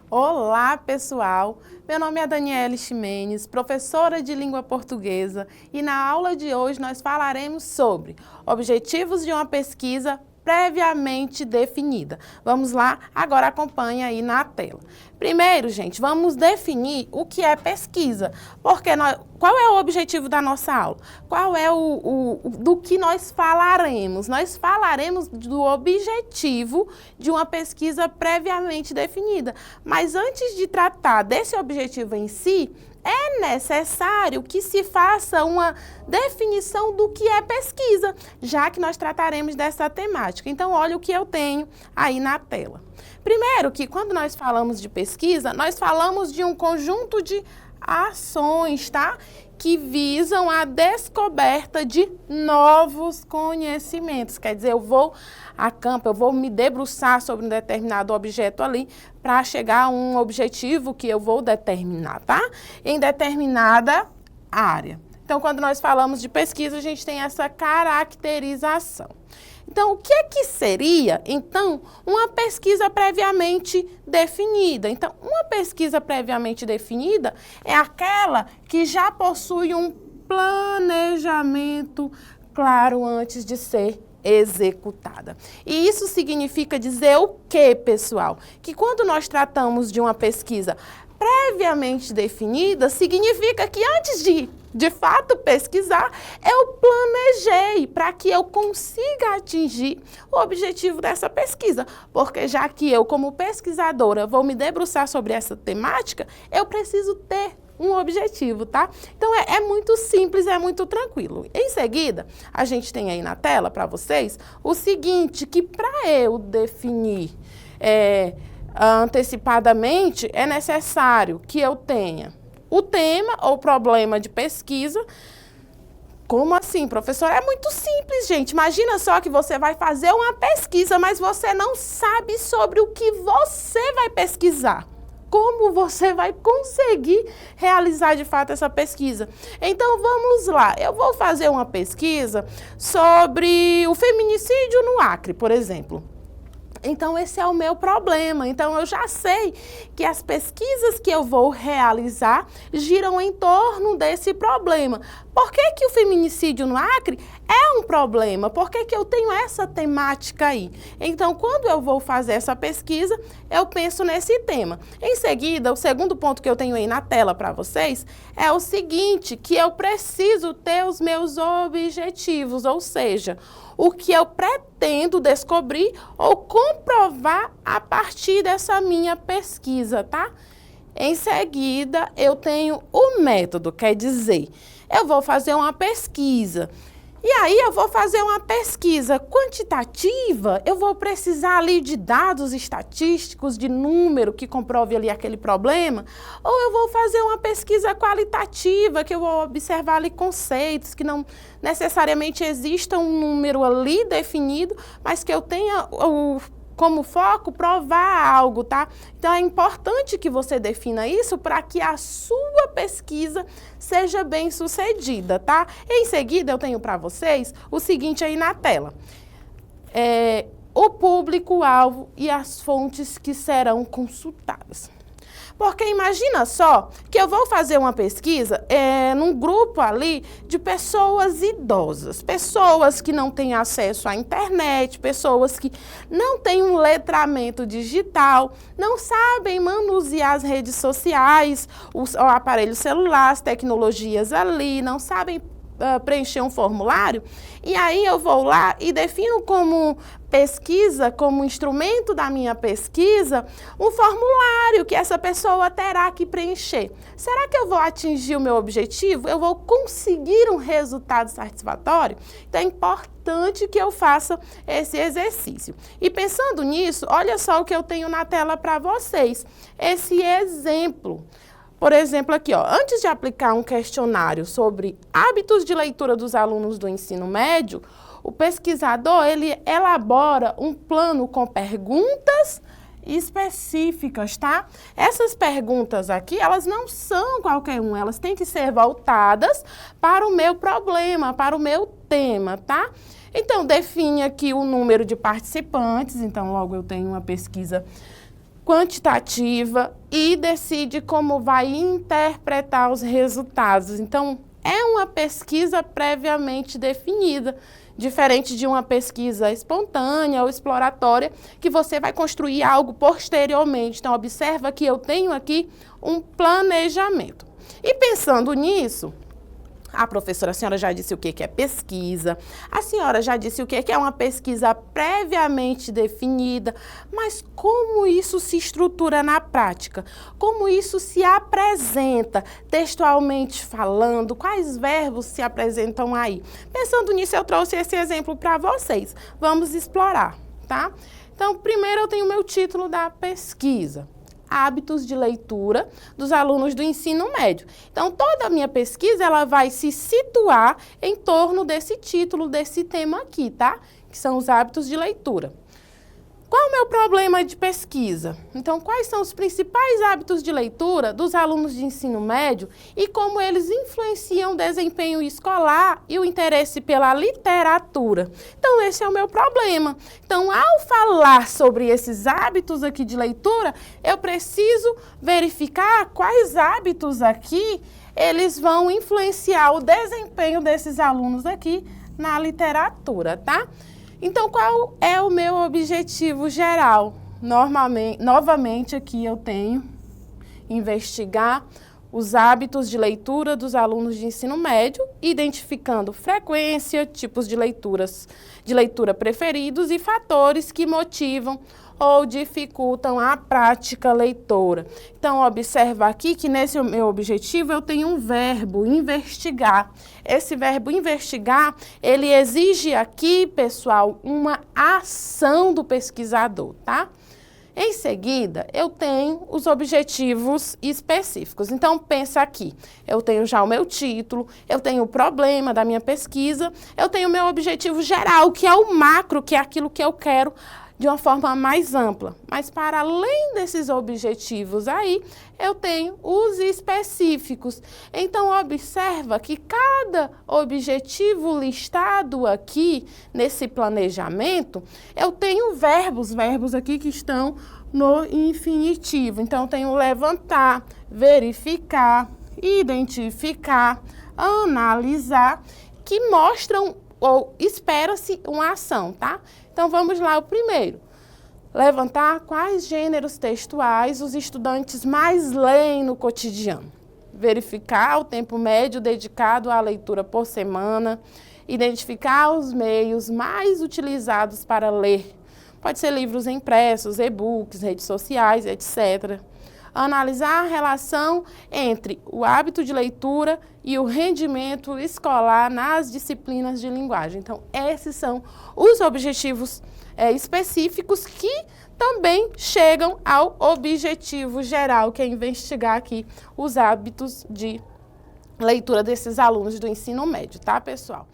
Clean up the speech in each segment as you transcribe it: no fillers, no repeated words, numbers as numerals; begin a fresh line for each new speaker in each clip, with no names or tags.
Olá, pessoal! Meu nome é Daniele Ximenes, professora de língua portuguesa, e na aula de hoje nós falaremos sobre objetivos de uma pesquisa previamente definida. Vamos lá? Agora acompanhe aí na tela. Primeiro, gente, vamos definir o que é pesquisa, porque qual é o objetivo da nossa aula? Qual é do que nós falaremos? Nós falaremos do objetivo de uma pesquisa previamente definida, mas antes de tratar desse objetivo em si, é necessário que se faça uma definição do que é pesquisa, já que nós trataremos dessa temática. Então, olha o que eu tenho aí na tela. Primeiro, que quando nós falamos de pesquisa, nós falamos de um conjunto de ações, tá? Que visam a descoberta de novos conhecimentos. Quer dizer, eu vou a campo, eu vou me debruçar sobre um determinado objeto ali para chegar a um objetivo que eu vou determinar, tá? Em determinada área. Então, quando nós falamos de pesquisa, a gente tem essa caracterização. Então, o que seria, então, uma pesquisa previamente definida? Então, uma pesquisa previamente definida é aquela que já possui um planejamento claro antes de ser executada. E isso significa dizer o quê, pessoal? Que quando nós tratamos de uma pesquisa previamente definida, significa que antes de fato pesquisar, eu planejei para que eu consiga atingir o objetivo dessa pesquisa. Porque já que eu, como pesquisadora, vou me debruçar sobre essa temática, eu preciso ter um objetivo, tá? Então, é muito simples, é muito tranquilo. Em seguida, a gente tem aí na tela para vocês o seguinte, que para eu definir antecipadamente, é necessário que eu tenha o tema ou problema de pesquisa. Como assim, professora? É muito simples, gente. Imagina só que você vai fazer uma pesquisa, mas você não sabe sobre o que você vai pesquisar. Como você vai conseguir realizar de fato essa pesquisa? Então, vamos lá. Eu vou fazer uma pesquisa sobre o feminicídio no Acre, por exemplo. Então, esse é o meu problema. Então, eu já sei que as pesquisas que eu vou realizar giram em torno desse problema. Por que que o feminicídio no Acre é um problema? Por que que eu tenho essa temática aí? Então, quando eu vou fazer essa pesquisa, eu penso nesse tema. Em seguida, o segundo ponto que eu tenho aí na tela para vocês é o seguinte, que eu preciso ter os meus objetivos, ou seja, o que eu pretendo descobrir ou comprovar a partir dessa minha pesquisa, tá? Em seguida, eu tenho o método, quer dizer, eu vou fazer uma pesquisa. E aí eu vou fazer uma pesquisa quantitativa, eu vou precisar ali de dados estatísticos, de número que comprove ali aquele problema, ou eu vou fazer uma pesquisa qualitativa, que eu vou observar ali conceitos, que não necessariamente exista um número ali definido, mas que eu tenha como foco provar algo, tá? Então, é importante que você defina isso para que a sua pesquisa seja bem sucedida, tá? Em seguida, eu tenho para vocês o seguinte aí na tela. O público-alvo e as fontes que serão consultadas. Porque imagina só que eu vou fazer uma pesquisa num grupo ali de pessoas idosas, pessoas que não têm acesso à internet, pessoas que não têm um letramento digital, não sabem manusear as redes sociais, o aparelho celular, as tecnologias ali, não sabem preencher um formulário, e aí eu vou lá e defino como pesquisa, como instrumento da minha pesquisa, um formulário que essa pessoa terá que preencher. Será que eu vou atingir o meu objetivo? Eu vou conseguir um resultado satisfatório? Então é importante que eu faça esse exercício. E pensando nisso, olha só o que eu tenho na tela para vocês. Esse exemplo. Por exemplo, aqui, ó, antes de aplicar um questionário sobre hábitos de leitura dos alunos do ensino médio, o pesquisador, ele elabora um plano com perguntas específicas, tá? Essas perguntas aqui, elas não são qualquer uma, elas têm que ser voltadas para o meu problema, para o meu tema, tá? Então, define aqui o número de participantes, então logo eu tenho uma pesquisa quantitativa e decide como vai interpretar os resultados. Então, é uma pesquisa previamente definida, diferente de uma pesquisa espontânea ou exploratória, que você vai construir algo posteriormente. Então, observa que eu tenho aqui um planejamento. E pensando nisso, professora, a senhora já disse o que é pesquisa, a senhora já disse o que é uma pesquisa previamente definida, mas como isso se estrutura na prática? Como isso se apresenta textualmente falando? Quais verbos se apresentam aí? Pensando nisso, eu trouxe esse exemplo para vocês. Vamos explorar, tá? Então, primeiro eu tenho o meu título da pesquisa. Hábitos de leitura dos alunos do ensino médio. Então, toda a minha pesquisa, ela vai se situar em torno desse título, desse tema aqui, tá? Que são os hábitos de leitura. Qual é o meu problema de pesquisa? Então, quais são os principais hábitos de leitura dos alunos de ensino médio e como eles influenciam o desempenho escolar e o interesse pela literatura? Então, esse é o meu problema. Então, ao falar sobre esses hábitos aqui de leitura, eu preciso verificar quais hábitos aqui eles vão influenciar o desempenho desses alunos aqui na literatura, tá? Então, qual é o meu objetivo geral? Novamente aqui eu tenho investigar os hábitos de leitura dos alunos de ensino médio, identificando frequência, tipos de leitura preferidos e fatores que motivam ou dificultam a prática leitora. Então, observa aqui que nesse meu objetivo eu tenho um verbo, investigar. Esse verbo investigar, ele exige aqui, pessoal, uma ação do pesquisador, tá? Em seguida, eu tenho os objetivos específicos. Então, pensa aqui, eu tenho já o meu título, eu tenho o problema da minha pesquisa, eu tenho o meu objetivo geral, que é o macro, que é aquilo que eu quero de uma forma mais ampla. Mas, para além desses objetivos aí, eu tenho os específicos. Então, observa que cada objetivo listado aqui, nesse planejamento, eu tenho verbos aqui que estão no infinitivo. Então, eu tenho levantar, verificar, identificar, analisar, que mostram ou espera-se uma ação, tá? Então, vamos lá, o primeiro. Levantar quais gêneros textuais os estudantes mais leem no cotidiano. Verificar o tempo médio dedicado à leitura por semana. Identificar os meios mais utilizados para ler. Pode ser livros impressos, e-books, redes sociais, etc. Analisar a relação entre o hábito de leitura e o rendimento escolar nas disciplinas de linguagem. Então, esses são os objetivos específicos que também chegam ao objetivo geral, que é investigar aqui os hábitos de leitura desses alunos do ensino médio, tá, pessoal?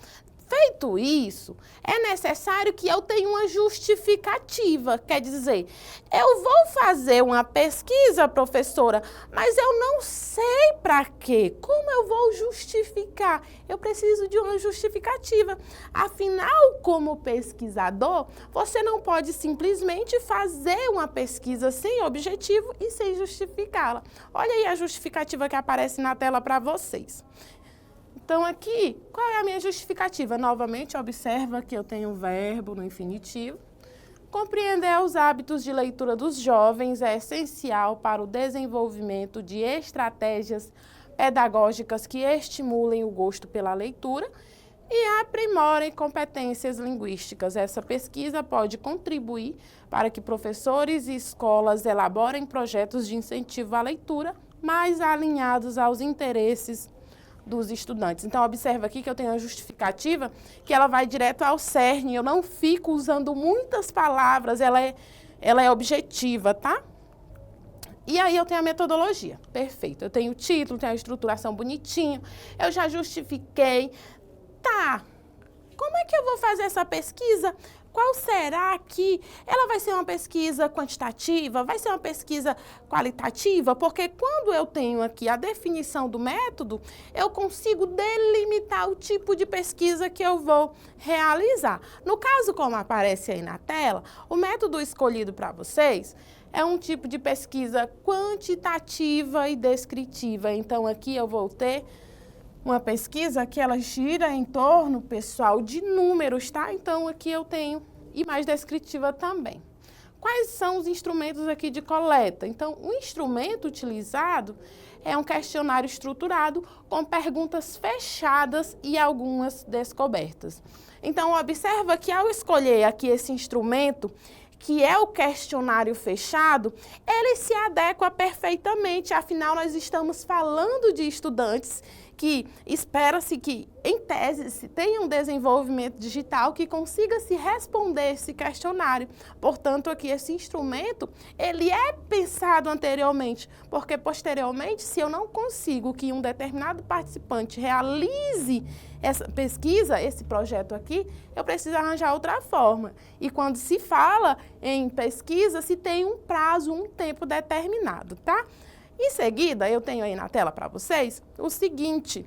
Feito isso, é necessário que eu tenha uma justificativa, quer dizer, eu vou fazer uma pesquisa, professora, mas eu não sei para quê. Como eu vou justificar? Eu preciso de uma justificativa. Afinal, como pesquisador, você não pode simplesmente fazer uma pesquisa sem objetivo e sem justificá-la. Olha aí a justificativa que aparece na tela para vocês. Então, aqui, qual é a minha justificativa? Novamente, observa que eu tenho o verbo no infinitivo. Compreender os hábitos de leitura dos jovens é essencial para o desenvolvimento de estratégias pedagógicas que estimulem o gosto pela leitura e aprimorem competências linguísticas. Essa pesquisa pode contribuir para que professores e escolas elaborem projetos de incentivo à leitura mais alinhados aos interesses dos estudantes. Então, observa aqui que eu tenho a justificativa que ela vai direto ao cerne. Eu não fico usando muitas palavras, ela é objetiva, tá? E aí eu tenho a metodologia. Perfeito. Eu tenho o título, tenho a estruturação bonitinha, eu já justifiquei. Tá, como é que eu vou fazer essa pesquisa? qual será que ela vai ser uma pesquisa quantitativa, vai ser uma pesquisa qualitativa? Porque quando eu tenho aqui a definição do método, eu consigo delimitar o tipo de pesquisa que eu vou realizar. No caso, como aparece aí na tela, o método escolhido para vocês é um tipo de pesquisa quantitativa e descritiva. Então, aqui eu vou ter uma pesquisa que ela gira em torno, pessoal, de números, tá? Então, aqui eu tenho, e mais descritiva também. Quais são os instrumentos aqui de coleta? Então, o instrumento utilizado é um questionário estruturado com perguntas fechadas e algumas descobertas. Então, observa que ao escolher aqui esse instrumento, que é o questionário fechado, ele se adequa perfeitamente, afinal nós estamos falando de estudantes que espera-se que, em tese, se tenha um desenvolvimento digital que consiga se responder esse questionário. Portanto, aqui esse instrumento, ele é pensado anteriormente, porque posteriormente, se eu não consigo que um determinado participante realize essa pesquisa, esse projeto aqui, eu preciso arranjar outra forma. E quando se fala em pesquisa, se tem um prazo, um tempo determinado, tá? Em seguida, eu tenho aí na tela para vocês o seguinte,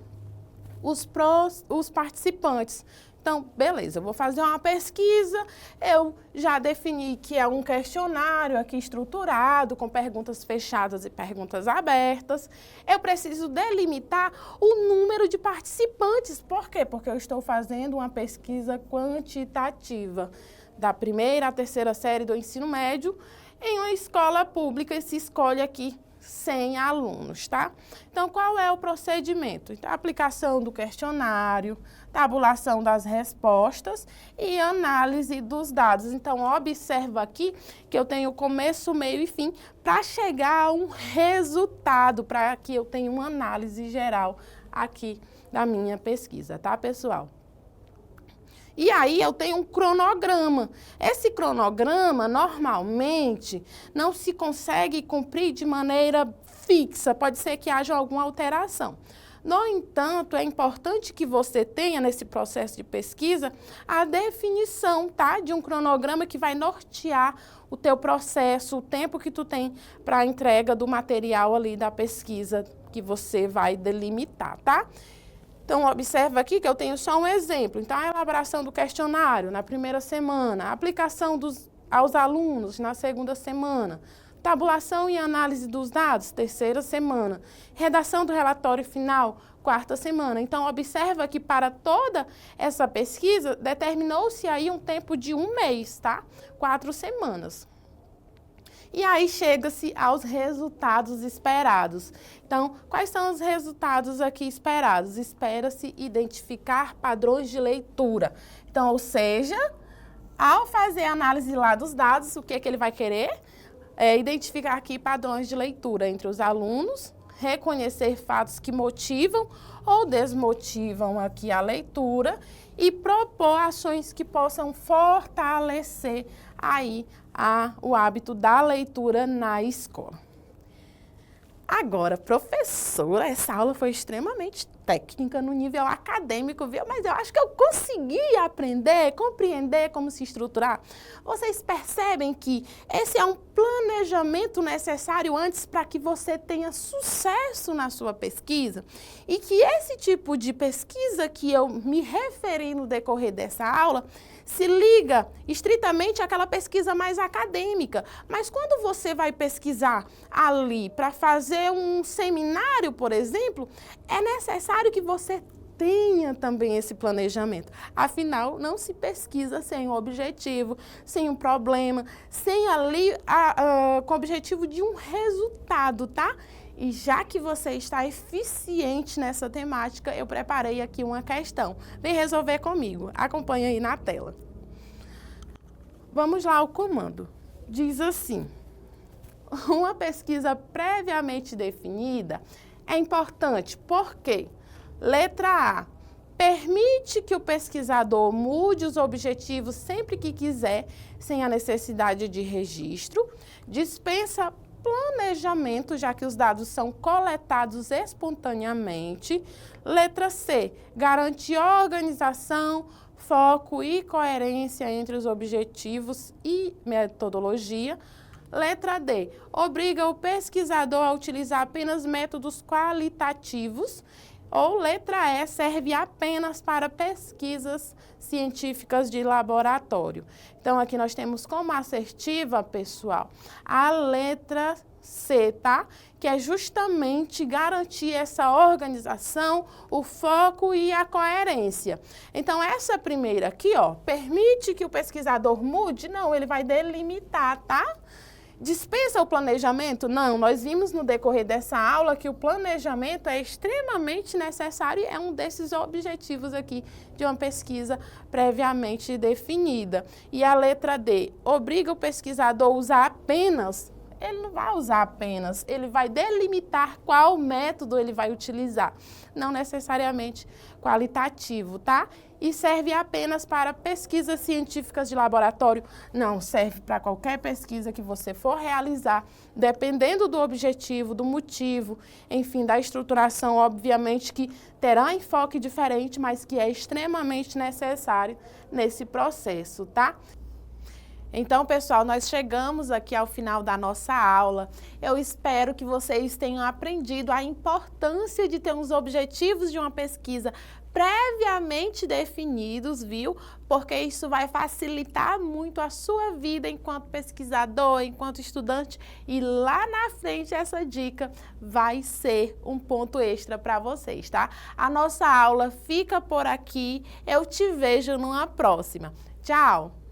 os participantes. Então, beleza, eu vou fazer uma pesquisa, eu já defini que é um questionário aqui estruturado, com perguntas fechadas e perguntas abertas. Eu preciso delimitar o número de participantes. Por quê? Porque eu estou fazendo uma pesquisa quantitativa da primeira à terceira série do ensino médio em uma escola pública e se escolhe aqui 100 alunos, tá? Então, qual é o procedimento? Então, aplicação do questionário, tabulação das respostas e análise dos dados. Então, observa aqui que eu tenho começo, meio e fim para chegar a um resultado, para que eu tenha uma análise geral aqui da minha pesquisa, tá, pessoal? E aí eu tenho um cronograma. Esse cronograma, normalmente, não se consegue cumprir de maneira fixa, pode ser que haja alguma alteração. No entanto, é importante que você tenha nesse processo de pesquisa a definição, tá, de um cronograma que vai nortear o teu processo, o tempo que tu tem para a entrega do material ali da pesquisa que você vai delimitar, tá? Então, observa aqui que eu tenho só um exemplo. Então, a elaboração do questionário na primeira semana, a aplicação aos alunos na segunda semana, tabulação e análise dos dados, terceira semana, redação do relatório final, quarta semana. Então, observa que para toda essa pesquisa, determinou-se aí um tempo de 1 mês, tá? 4 semanas. E aí chega-se aos resultados esperados. Então, quais são os resultados aqui esperados? Espera-se identificar padrões de leitura. Então, ou seja, ao fazer a análise lá dos dados, o que é que ele vai querer? Identificar aqui padrões de leitura entre os alunos, reconhecer fatos que motivam ou desmotivam aqui a leitura e propor ações que possam fortalecer aí o hábito da leitura na escola. Agora, professora, essa aula foi extremamente técnica no nível acadêmico, viu? Mas eu acho que eu consegui aprender, compreender como se estruturar. Vocês percebem que esse é um planejamento necessário antes para que você tenha sucesso na sua pesquisa e que esse tipo de pesquisa que eu me referi no decorrer dessa aula se liga estritamente àquela pesquisa mais acadêmica. Mas quando você vai pesquisar ali para fazer um seminário, por exemplo, é necessário que você tenha também esse planejamento. Afinal, não se pesquisa sem um objetivo, sem um problema, sem ali com o objetivo de um resultado, tá? E já que você está eficiente nessa temática, eu preparei aqui uma questão. Vem resolver comigo. Acompanhe aí na tela. Vamos lá ao comando. Diz assim: uma pesquisa previamente definida é importante porque, letra A, permite que o pesquisador mude os objetivos sempre que quiser, sem a necessidade de registro, dispensa planejamento, já que os dados são coletados espontaneamente. Letra C, garante organização, foco e coerência entre os objetivos e metodologia. Letra D, obriga o pesquisador a utilizar apenas métodos qualitativos. Ou letra E, serve apenas para pesquisas científicas de laboratório. Então, aqui nós temos como assertiva, pessoal, a letra C, tá? Que é justamente garantir essa organização, o foco e a coerência. Então, essa primeira aqui, ó, permite que o pesquisador mude? Não, ele vai delimitar, tá? Dispensa o planejamento? Não, nós vimos no decorrer dessa aula que o planejamento é extremamente necessário e é um desses objetivos aqui de uma pesquisa previamente definida. E a letra D, obriga o pesquisador a usar apenas. Ele não vai usar apenas, ele vai delimitar qual método ele vai utilizar, não necessariamente qualitativo, tá? E serve apenas para pesquisas científicas de laboratório? Não, serve para qualquer pesquisa que você for realizar, dependendo do objetivo, do motivo, enfim, da estruturação, obviamente que terá enfoque diferente, mas que é extremamente necessário nesse processo, tá? Então, pessoal, nós chegamos aqui ao final da nossa aula. Eu espero que vocês tenham aprendido a importância de ter uns objetivos de uma pesquisa previamente definidos, viu? Porque isso vai facilitar muito a sua vida enquanto pesquisador, enquanto estudante, e lá na frente essa dica vai ser um ponto extra para vocês, tá? A nossa aula fica por aqui. Eu te vejo numa próxima. Tchau!